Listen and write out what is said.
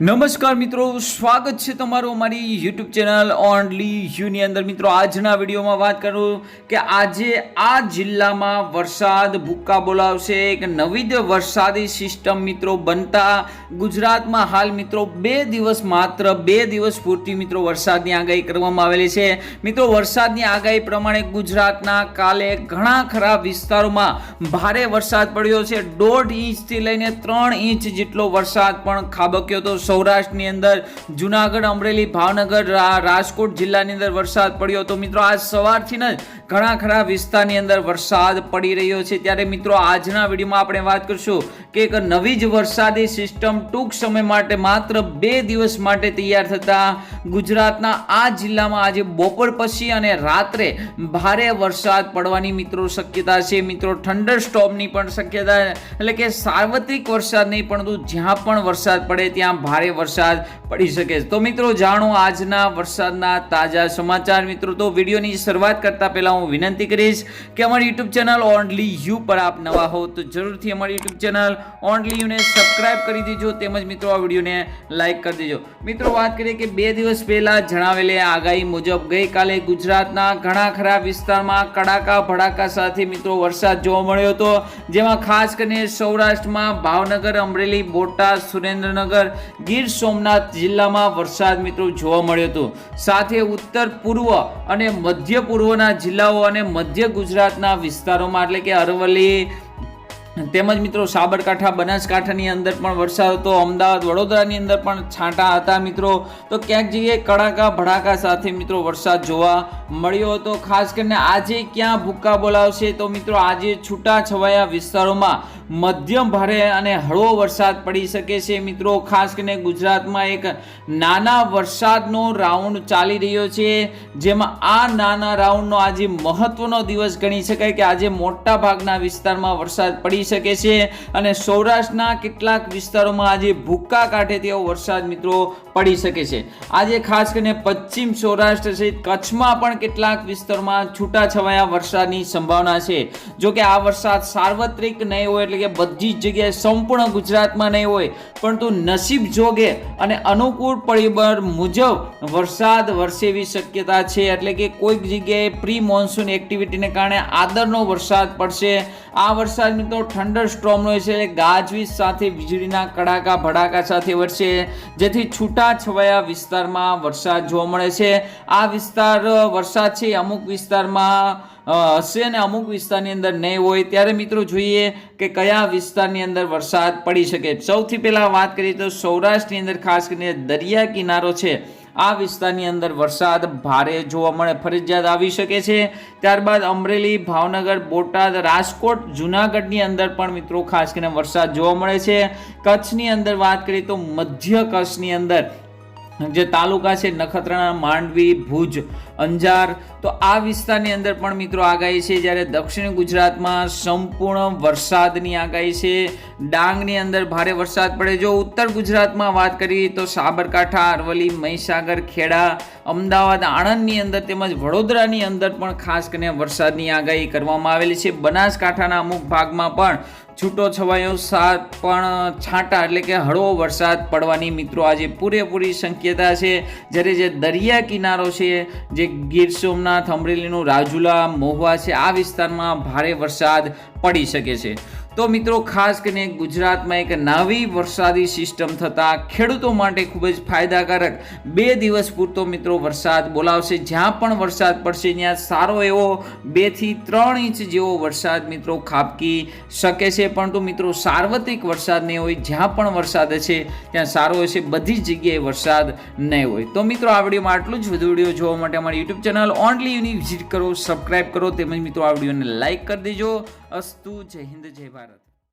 નમસ્કાર મિત્રો, સ્વાગત છે તમારું અમારી યુટ્યુબ ચેનલ ઓનલી યુની અંદર। મિત્રો આજના વિડીયોમાં વાત કરું કે આજે આ જિલ્લામાં વરસાદ ભૂક્કા બોલાવશે। એક નવી જ વરસાદી સિસ્ટમ મિત્રો બનતા ગુજરાતમાં હાલ મિત્રો માત્ર બે દિવસ પૂરતી મિત્રો વરસાદની આગાહી કરવામાં આવેલી છે। મિત્રો વરસાદની આગાહી પ્રમાણે ગુજરાતના કાલે ઘણા ખરા વિસ્તારોમાં ભારે વરસાદ પડ્યો છે। 1.5 ઇંચથી લઈને 3 ઇંચ જેટલો વરસાદ પણ ખાબક્યો હતો। સૌરાષ્ટ્રની અંદર જુનાગઢ, અમરેલી, ભાવનગર, રાજકોટ જિલ્લાની અંદર વરસાદ પડ્યો હતો। મિત્રો આજ સવારથી જ ઘણા ખરા વિસ્તારની અંદર વરસાદ પડી રહ્યો છે। ત્યારે મિત્રો આજના વિડીયોમાં આપણે વાત કરશું કે એક નવી જ વરસાદી સિસ્ટમ ટૂંક સમય માટે માત્ર 2 દિવસ માટે તૈયાર થતા ગુજરાતના આ જિલ્લામાં આજે બપોર પછી અને રાત્રે ભારે વરસાદ પડવાની મિત્રો શક્યતા છે। મિત્રો થંડર સ્ટોર્મની પણ શક્યતા, એટલે કે સાર્વત્રિક વરસાદ નહીં પરંતુ જ્યાં પણ વરસાદ પડે ત્યાં ભારે વરસાદ પડી શકે છે। તો મિત્રો જાણો આજના વરસાદના તાજા સમાચાર। મિત્રો તો વિડીયોની શરૂઆત કરતા પહેલા હું વિનંતી કરીશ કે અમારી યુટ્યુબ ચેનલ ઓનલી યુ પર આપ નવા હો તો જરૂરથી અમારી યુટ્યુબ ચેનલ ઓનલી યુને સબસ્ક્રાઇબ કરી દેજો, તેમજ મિત્રો આ વિડીયોને લાઈક કરી દેજો। મિત્રો વાત કરીએ કે 2 દિવસ પહેલા જણાવેલી આગાહી મુજબ ગઈકાલે ગુજરાતના ઘણા ખરા વિસ્તારમાં કડાકા ભડાકા સાથે મિત્રો વરસાદ જોવા મળ્યો હતો, જેમાં ખાસ કરીને સૌરાષ્ટ્રમાં ભાવનગર, અમરેલી, બોટાદ, સુરેન્દ્રનગર, ગીર સોમનાથ જિલ્લામાં વરસાદ મિત્રો જોવા મળ્યો હતો। સાથે ઉત્તર પૂર્વ અને મધ્ય પૂર્વના જિલ્લાઓ અને મધ્ય ગુજરાતના વિસ્તારોમાં એટલે કે અરવલ્લી તેમજ મિત્રો સાબરકાંઠા, બનાસકાંઠાની અંદર પણ વરસાદ હતો। અમદાવાદ, વડોદરાની અંદર પણ છાંટા હતા મિત્રો। તો ક્યાંક જગ્યાએ કડાકા ભડાકા સાથે મિત્રો વરસાદ જોવા મળ્યો હતો। ખાસ કરીને આજે ક્યાં ભૂક્કા બોલાવશે તો મિત્રો આજે છૂટા છવાયા વિસ્તારોમાં મધ્યમ ભારે અને હળવો વરસાદ પડી શકે છે। મિત્રો ખાસ કરીને ગુજરાતમાં એક નાના વરસાદનો રાઉન્ડ ચાલી રહ્યો છે, જેમાં આ નાના રાઉન્ડનો આજે મહત્વનો દિવસ ગણી શકાય કે આજે મોટા ભાગના વિસ્તારમાં વરસાદ પડી શકે છે અને સૌરાષ્ટ્રના કેટલાક વિસ્તારોમાં આજે ભૂક્કા કાઢે તેવો વરસાદ મિત્રો પડી શકે છે। આજે ખાસ કરીને પશ્ચિમ સૌરાષ્ટ્ર સહિત કચ્છમાં પણ કેટલાક વિસ્તારોમાં છૂટાછવાયા વરસાદની સંભાવના છે। જો કે આ વરસાદ સાર્વત્રિક નહીં હોય, એટલે કે બધી જ જગ્યાએ સંપૂર્ણ ગુજરાતમાં નહીં હોય, પરંતુ નસીબ જોગે અને અનુકૂળ પરિબળ મુજબ વરસાદ વરસે એવી શક્યતા છે। એટલે કે કોઈક જગ્યાએ પ્રી મોન્સૂન એક્ટિવિટીને કારણે આદરનો વરસાદ પડશે। આ વરસાદ મિત્રો થંડર સ્ટ્રોમનો છે, એટલે ગાજવીજ સાથે વીજળીના કડાકા ભડાકા સાથે વરસે, જેથી છૂટા છવાયા વિસ્તારમાં વરસાદ જોવા મળે છે। આ વિસ્તાર વરસાદ છે અમુક વિસ્તારમાં હશે અને અમુક વિસ્તારની અંદર નહીં હોય। ત્યારે મિત્રો જોઈએ કે કયા વિસ્તારની અંદર વરસાદ પડી શકે। સૌથી પહેલા વાત કરીએ તો સૌરાષ્ટ્રની અંદર ખાસ કરીને દરિયા કિનારો છે, આ વિસ્તારની અંદર વરસાદ ભારે જોવા મળે, ફરજિયાત આવી શકે છે। ત્યારબાદ અમરેલી, ભાવનગર, બોટાદ, રાજકોટ, જુનાગઢની અંદર પણ મિત્રો ખાસ કરીને વરસાદ જોવા મળે છે। કચ્છની અંદર વાત કરીએ તો મધ્ય કચ્છની અંદર જે તાલુકા છે નખત્રાણા, માંડવી, ભુજ, અંજાર, તો આ વિસ્તારની અંદર પણ મિત્રો આગાહી છે। જ્યારે દક્ષિણ ગુજરાતમાં સંપૂર્ણ વરસાદની આગાહી છે। ડાંગની અંદર ભારે વરસાદ પડે। જો ઉત્તર ગુજરાતમાં વાત કરીએ તો સાબરકાંઠા, અરવલ્લી, મહીસાગર, ખેડા, અમદાવાદ, આણંદની અંદર તેમજ વડોદરાની અંદર પણ ખાસ કરીને વરસાદની આગાહી કરવામાં આવેલી છે। બનાસકાંઠાના અમુક ભાગમાં પણ છૂટો છવાયો સાથ પણ છાંટા એટલે કે હળવો વરસાદ પડવાની મિત્રો આજે પૂરેપૂરી શક્યતા છે। જ્યારે જે દરિયા કિનારો છે, જે ગીર સોમનાથ, અમરેલીનું રાજુલા, મહુવા છે, આ વિસ્તારમાં ભારે વરસાદ પડી શકે છે। તો મિત્રો ખાસ કરીને ગુજરાતમાં એક નવી વરસાદી સિસ્ટમ થતાં ખેડૂતો માટે ખૂબ જ ફાયદાકારક 2 દિવસ પૂરતો મિત્રો વરસાદ બોલાવશે। જ્યાં પણ વરસાદ પડશે ત્યાં સારો એવો 2 થી 3 ઇંચ જેવો વરસાદ મિત્રો ખાબકી શકે છે, પરંતુ મિત્રો સાર્વત્રિક વરસાદ નહીં હોય। જ્યાં પણ વરસાદ છે ત્યાં સારો હશે, બધી જ જગ્યાએ વરસાદ નહીં હોય। તો મિત્રો આ વિડીયોમાં આટલું જ। વધુ વિડીયો જોવા માટે અમારી યુટ્યુબ ચેનલ ઓનલી યુની વિઝિટ કરો, સબસ્ક્રાઇબ કરો, તેમજ મિત્રો આ વિડીયોને લાઈક કરી દેજો। અસ્તુ, જય હિન્દ, જય ભારત।